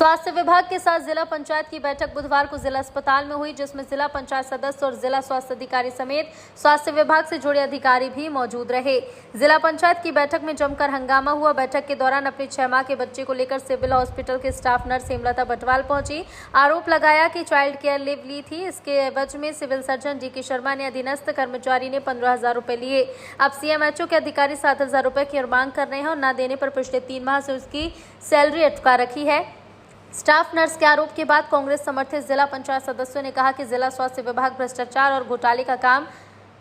स्वास्थ्य विभाग के साथ जिला पंचायत की बैठक बुधवार को जिला अस्पताल में हुई, जिसमें जिला पंचायत सदस्य और जिला स्वास्थ्य अधिकारी समेत स्वास्थ्य विभाग से जुड़े अधिकारी भी मौजूद रहे। जिला पंचायत की बैठक में जमकर हंगामा हुआ। बैठक के दौरान अपने 6 माह के बच्चे को लेकर सिविल हॉस्पिटल के स्टाफ नर्स हेमलता बटवाल पहुंची। आरोप लगाया कि चाइल्ड केयर लीव ली थी। इसके एवज में सिविल सर्जन डी.के. शर्मा ने अधीनस्थ कर्मचारी ने 15,000 रुपए लिए। अब CMHO के अधिकारी 7,000 रुपए की मांग कर रहे हैं और न देने पर पिछले 3 माह से उसकी सैलरी अटका रखी है। स्टाफ नर्स के आरोप के बाद कांग्रेस समर्थित जिला पंचायत सदस्यों ने कहा कि जिला स्वास्थ्य विभाग भ्रष्टाचार और घोटाले का काम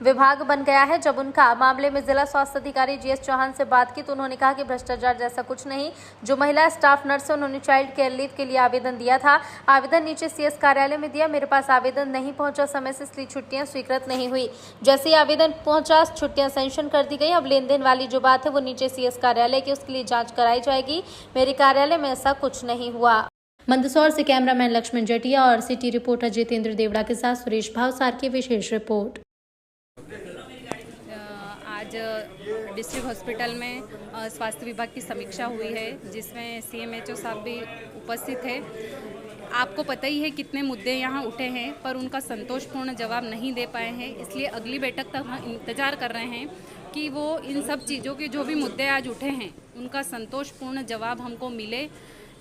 विभाग बन गया है। जब उनका मामले में जिला स्वास्थ्य अधिकारी GS चौहान से बात की तो उन्होंने कहा कि भ्रष्टाचार जैसा कुछ नहीं। जो महिला स्टाफ नर्स है उन्होंने चाइल्ड केयर लीव के लिए आवेदन दिया था। आवेदन नीचे CS कार्यालय में दिया। मेरे पास आवेदन नहीं पहुंचा समय से, इसलिए छुट्टियां स्वीकृत नहीं हुई। जैसे ही आवेदन पहुंचा छुट्टियां सैंक्शन कर दी गई। अब लेन देन वाली जो बात है वो नीचे CS कार्यालय की, उसके लिए जाँच कराई जाएगी। मेरे कार्यालय में ऐसा कुछ नहीं हुआ। मंदसौर से कैमरामैन लक्ष्मण जटिया और सिटी रिपोर्टर जितेंद्र देवड़ा के साथ सुरेश भावसार की विशेष रिपोर्ट। आज डिस्ट्रिक्ट हॉस्पिटल में स्वास्थ्य विभाग की समीक्षा हुई है, जिसमें CMHO साहब भी उपस्थित है। आपको पता ही है कितने मुद्दे यहाँ उठे हैं, पर उनका संतोषपूर्ण जवाब नहीं दे पाए हैं। इसलिए अगली बैठक तक हम इंतज़ार कर रहे हैं कि वो इन सब चीज़ों के जो भी मुद्दे आज उठे हैं उनका संतोषपूर्ण जवाब हमको मिले,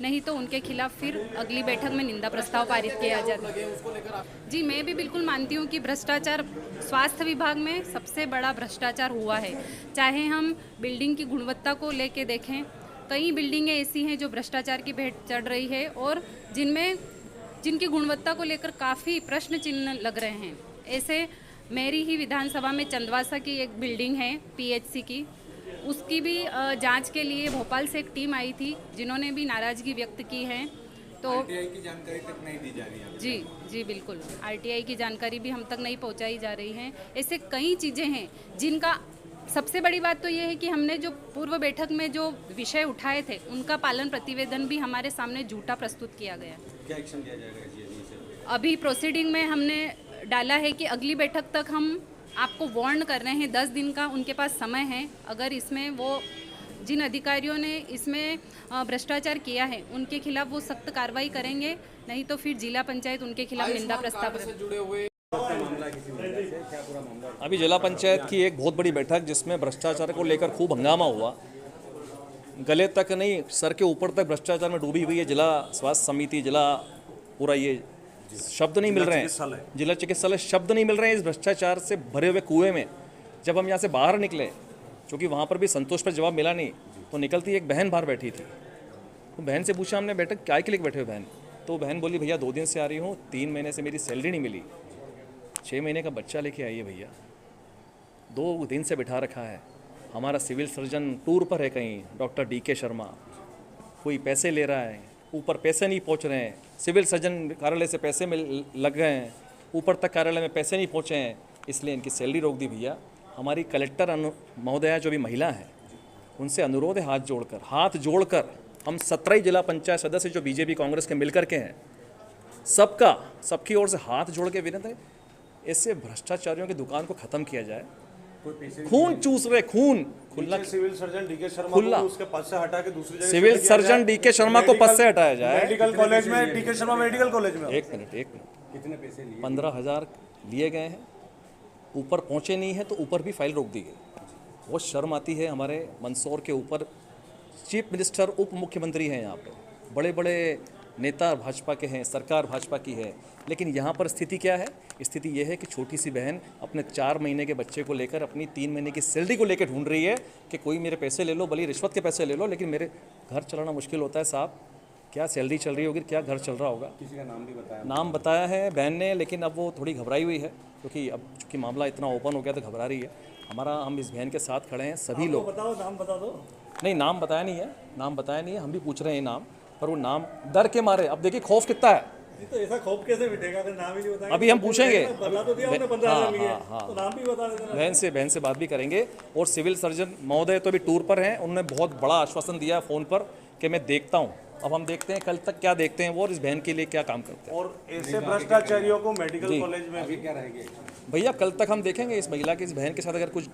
नहीं तो उनके खिलाफ फिर अगली बैठक में निंदा प्रस्ताव पारित किया जाता है। जी, मैं भी बिल्कुल मानती हूँ कि भ्रष्टाचार स्वास्थ्य विभाग में सबसे बड़ा भ्रष्टाचार हुआ है। चाहे हम बिल्डिंग की गुणवत्ता को लेके देखें, कई बिल्डिंगें ऐसी हैं जो भ्रष्टाचार की भेंट चढ़ रही है और जिनकी गुणवत्ता को लेकर काफ़ी प्रश्न चिन्ह लग रहे हैं। ऐसे मेरी ही विधानसभा में चंदवासा की एक बिल्डिंग है PHC की, उसकी भी जांच के लिए भोपाल से एक टीम आई थी, जिन्होंने भी नाराज़गी व्यक्त की है। तो RTI की जानकारी तक नहीं दी जा रही है। जी बिल्कुल, RTI की जानकारी भी हम तक नहीं पहुंचाई जा रही है। ऐसे कई चीज़ें हैं जिनका सबसे बड़ी बात तो ये है कि हमने जो पूर्व बैठक में जो विषय उठाए थे उनका पालन प्रतिवेदन भी हमारे सामने झूठा प्रस्तुत किया गया। क्या एक्शन लिया जाएगा? अभी प्रोसीडिंग में हमने डाला है कि अगली बैठक तक हम आपको वार्न कर रहे हैं, 10 दिन का उनके पास समय है। अगर इसमें वो जिन अधिकारियों ने इसमें भ्रष्टाचार किया है उनके खिलाफ वो सख्त कार्रवाई करेंगे, नहीं तो फिर जिला पंचायत उनके खिलाफ निंदा प्रस्ताव अभी जिला पंचायत की एक बहुत बड़ी बैठक जिसमें भ्रष्टाचार को लेकर खूब हंगामा हुआ। गले तक नहीं, सर के ऊपर तक भ्रष्टाचार में डूबी हुई है जिला स्वास्थ्य समिति, जिला पूरा ये शब्द नहीं मिल रहे हैं, जिला चिकित्सालय शब्द नहीं मिल रहे हैं इस भ्रष्टाचार से भरे हुए कुएं में। जब हम यहाँ से बाहर निकले, क्योंकि वहाँ पर भी संतोष पर जवाब मिला नहीं, तो निकलती एक बहन बाहर बैठी थी। तो बहन से पूछा हमने, बैठक क्या के लिए बैठे हो बहन? तो बहन बोली, भैया 2 दिन से आ रही हूँ, 3 महीने से मेरी सैलरी नहीं मिली, 6 महीने का बच्चा लेके आई है भैया, 2 दिन से बिठा रखा है। हमारा सिविल सर्जन टूर पर है कहीं, डॉक्टर D.के. शर्मा, कोई पैसे ले रहा है, ऊपर पैसे नहीं पहुंच रहे हैं। सिविल सर्जन कार्यालय से पैसे में लग गए हैं, ऊपर तक कार्यालय में पैसे नहीं पहुंचे हैं, इसलिए इनकी सैलरी रोक दी भैया। हमारी कलेक्टर महोदया जो भी महिला है उनसे अनुरोध है, हाथ जोड़कर हम 17 जिला पंचायत सदस्य जो BJP कांग्रेस के मिलकर के हैं, सबकी ओर से हाथ जोड़ के विनती है, इससे भ्रष्टाचारियों की दुकान को खत्म किया जाए। खून चूस रहे, खून खुला। Civil surgeon D.के. शर्मा को उसके पद से हटा के दूसरी जगह सिविल सर्जन D.के. शर्मा को पद से हटाया जाए। मेडिकल कॉलेज में D.के. शर्मा मेडिकल कॉलेज में एक मिनट कितने पैसे लिए? 15,000 लिए गए हैं, ऊपर पहुंचे नहीं है तो ऊपर भी फाइल रोक दी गई। बहुत शर्म आती है। हमारे मंदसौर के ऊपर चीफ मिनिस्टर, उप मुख्यमंत्री हैं, यहाँ पे बड़े बड़े नेता भाजपा के हैं, सरकार भाजपा की है, लेकिन यहाँ पर स्थिति क्या है? स्थिति यह है कि छोटी सी बहन अपने 4 महीने के बच्चे को लेकर अपनी 3 महीने की सैलरी को लेकर ढूंढ रही है कि कोई मेरे पैसे ले लो, भले रिश्वत के पैसे ले लो, लेकिन मेरे घर चलाना मुश्किल होता है साहब। क्या सैलरी चल रही होगी, क्या घर चल रहा होगा? किसी का नाम भी बताया? नाम बताया है बहन ने, लेकिन अब वो थोड़ी घबराई हुई है, क्योंकि अब चूँकि मामला इतना ओपन हो गया तो घबरा रही है। हम इस बहन के साथ खड़े हैं, सभी लोग। नाम बता दो। नहीं, नाम बताया नहीं है, हम भी पूछ रहे हैं नाम, पर वो नाम डर के मारे। अब देखिए खौफ कितना है, तो ऐसा खौफ कैसे मिटेगा अगर नाम ही नहीं बताएंगे? अभी हम पूछेंगे, बता तो दिया हमने 15,000 लिए, तो नाम भी बता देना। बहन से बात भी करेंगे। और सिविल सर्जन महोदय तो अभी टूर पर हैं, उन्होंने बहुत बड़ा आश्वासन दिया फ़ोन पर कि मैं देखता हूँ। अब हम देखते हैं कल तक क्या देखते हैं वो, और इस बहन के लिए क्या काम करते हैं। और ऐसे भ्रष्टाचारियों को मेडिकल कॉलेज में भी क्या रहेंगे भैया? कल तक हम देखेंगे इस महिला के, इस बहन के साथ अगर कुछ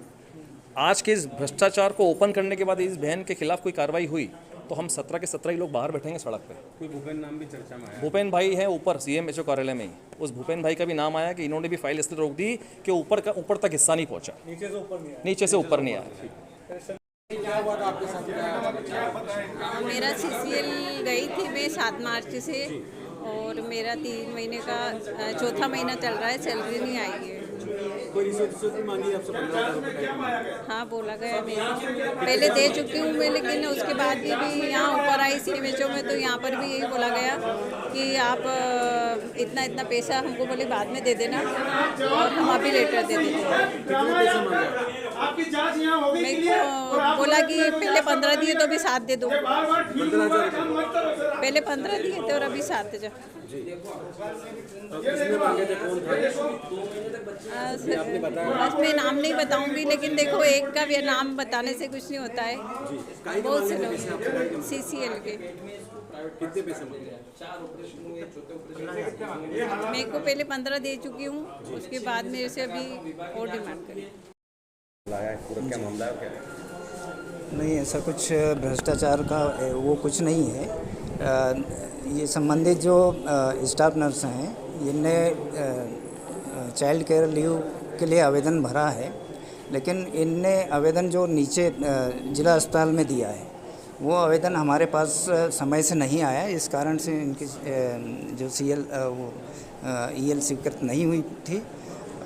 आज के इस भ्रष्टाचार को ओपन करने के बाद इस बहन के खिलाफ कोई कार्रवाई हुई तो हम 17 के 17 ही लोग बाहर बैठेंगे सड़क पे। कोई भूपेन नाम भी चर्चा में आया। भूपेन भाई हैं ऊपर CMHO कार्यालय में ही, उस भूपेन भाई का भी नाम आया कि इन्होंने भी फाइल इसलिए रोक दी कि ऊपर तक हिस्सा नहीं पहुंचा, नीचे से ऊपर नहीं आया। नीचे से ऊपर नहीं आया। मेरा CCL गई थी मैं 7 मार्च से, और मेरा 3 महीने का चौथा महीना चल रहा है, सैलरी नहीं आई है। कोई रिश्वत मांगी आपसे 15,000 रुपये? हाँ, बोला गया मैं पहले दे चुकी हूँ मैं, लेकिन उसके बाद भी यहाँ ऊपर आई CMHO में, तो यहाँ पर भी यही बोला गया कि आप इतना इतना पैसा हमको बोले बाद में दे देना, और हम अभी लेटर दे देंगे। मैं बोला कि पहले 15 दिए तो अभी 7 दे दो। 15,000 पहले 15 दिए थे और अभी 7 दे। किसने मांगे थे, कौन था? बस मैं नाम नहीं बताऊंगी, लेकिन देखो एक का भी नाम बताने से कुछ नहीं होता है। बहुत से लोग CCL के। कितने पैसे मांगे? मैं को पहले 15 दे चुकी हूँ, उसके बाद मेरे से अभी और डिमांड करी। पूरा क्या मामला है और क्या है? नहीं, ऐसा कुछ भ्रष्टाचार का वो कुछ नहीं है। ये संबंधित जो स्टाफ नर्स हैं, इनने चाइल्ड केयर लीव के लिए आवेदन भरा है, लेकिन इनने आवेदन जो नीचे जिला अस्पताल में दिया है, वो आवेदन हमारे पास समय से नहीं आया। इस कारण से इनकी जो EL स्वीकृत नहीं हुई थी।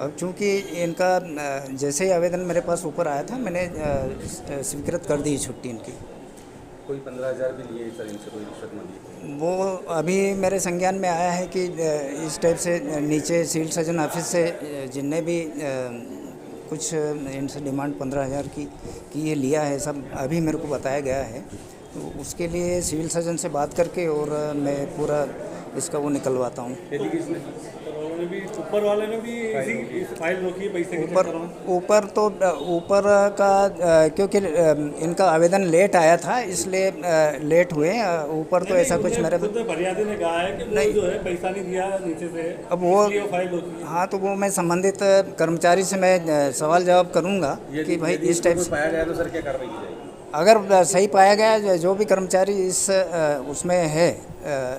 अब चूँकि इनका जैसे ही आवेदन मेरे पास ऊपर आया था, मैंने स्वीकृत कर दी छुट्टी इनकी। कोई 15,000 भी लिए सर इनसे, कोई रिश्वत मांगी? वो अभी मेरे संज्ञान में आया है कि इस टाइप से नीचे सिविल सर्जन ऑफिस से जिनने भी कुछ इनसे डिमांड 15,000 की ये लिया है, सब अभी मेरे को बताया गया है। तो उसके लिए सिविल सर्जन से बात करके और मैं पूरा इसका वो निकलवाता हूँ। उन्होंने भी, ऊपर वाले ने भी इस फाइल रोकी है पैसे के चक्कर में। ऊपर का क्योंकि इनका आवेदन लेट आया था, इसलिए लेट हुए। ऊपर तो ऐसा कुछ मेरे फरियादी ने कहा है कि वो जो है पैसा नहीं दिया नीचे से, अब वो फाइल रोकी। हाँ, तो वो मैं संबंधित कर्मचारी से मैं सवाल जवाब करूँगा कि भाई इस टाइप से पाया गया तो सर क्या कार्रवाई की जाएगी? अगर सही पाया गया जो भी कर्मचारी इस उसमें है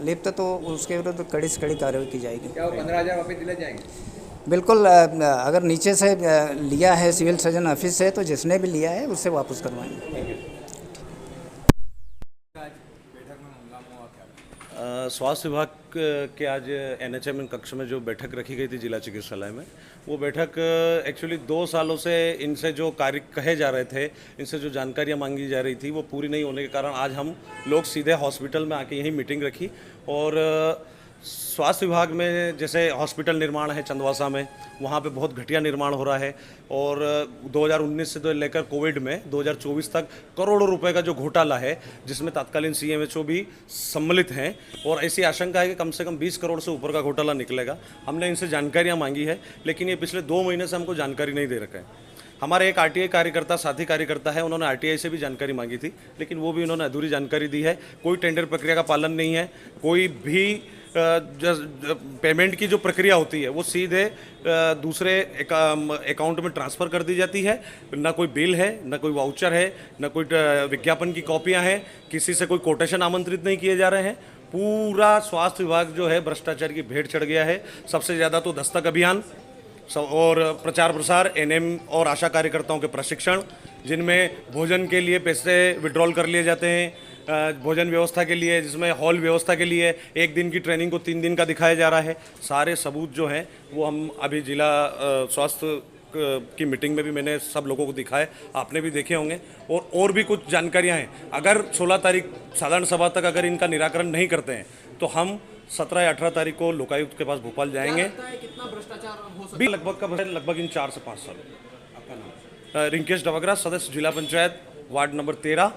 लिप्त, तो उसके विरुद्ध कड़ी से कड़ी कार्रवाई की जाएगी। क्या वो 15,000 वापस दिले जाएंगे? बिल्कुल। अगर नीचे से लिया है सिविल सर्जन ऑफिस से, तो जिसने भी लिया है उससे वापस करवाएंगे। स्वास्थ्य विभाग के आज NHM कक्ष में जो बैठक रखी गई थी जिला चिकित्सालय में, वो बैठक एक्चुअली 2 सालों से इनसे जो कार्य कहे जा रहे थे, इनसे जो जानकारियां मांगी जा रही थी, वो पूरी नहीं होने के कारण आज हम लोग सीधे हॉस्पिटल में आके यहीं मीटिंग रखी। और स्वास्थ्य विभाग में जैसे हॉस्पिटल निर्माण है चंदवासा में, वहाँ पे बहुत घटिया निर्माण हो रहा है, और 2019 से तो लेकर कोविड में 2024 तक करोड़ों रुपए का जो घोटाला है, जिसमें तत्कालीन CMHO भी सम्मिलित हैं, और ऐसी आशंका है कि कम से कम 20 करोड़ से ऊपर का घोटाला निकलेगा। हमने इनसे जानकारियाँ मांगी है, लेकिन ये पिछले 2 महीने से हमको जानकारी नहीं दे रखा है। हमारे एक RTI कार्यकर्ता, साथी कार्यकर्ता है, उन्होंने RTI से भी जानकारी मांगी थी, लेकिन वो भी उन्होंने अधूरी जानकारी दी है। कोई टेंडर प्रक्रिया का पालन नहीं है, कोई भी पेमेंट की जो प्रक्रिया होती है वो सीधे दूसरे अकाउंट में ट्रांसफ़र कर दी जाती है। ना कोई बिल है, ना कोई वाउचर है, ना कोई विज्ञापन की कॉपियां हैं, किसी से कोई कोटेशन आमंत्रित नहीं किए जा रहे हैं। पूरा स्वास्थ्य विभाग जो है भ्रष्टाचार की भेंट चढ़ गया है। सबसे ज़्यादा तो दस्तक अभियान और प्रचार प्रसार, NM और आशा कार्यकर्ताओं के प्रशिक्षण, जिनमें भोजन के लिए पैसे विड्रॉल कर लिए जाते हैं, भोजन व्यवस्था के लिए, जिसमें हॉल व्यवस्था के लिए 1 दिन की ट्रेनिंग को 3 दिन का दिखाया जा रहा है। सारे सबूत जो हैं वो हम अभी जिला स्वास्थ्य की मीटिंग में भी मैंने सब लोगों को दिखाए, आपने भी देखे होंगे। और भी कुछ जानकारियां हैं। अगर 16 तारीख साधारण सभा तक अगर इनका निराकरण नहीं करते हैं, तो हम 17 या 18 तारीख को लोकायुक्त के पास भोपाल जाएंगे। कितना भ्रष्टाचार हो सकता है? लगभग इन 4 से 5 साल। रिंकेश डवगरा, सदस्य जिला पंचायत, वार्ड नंबर 13।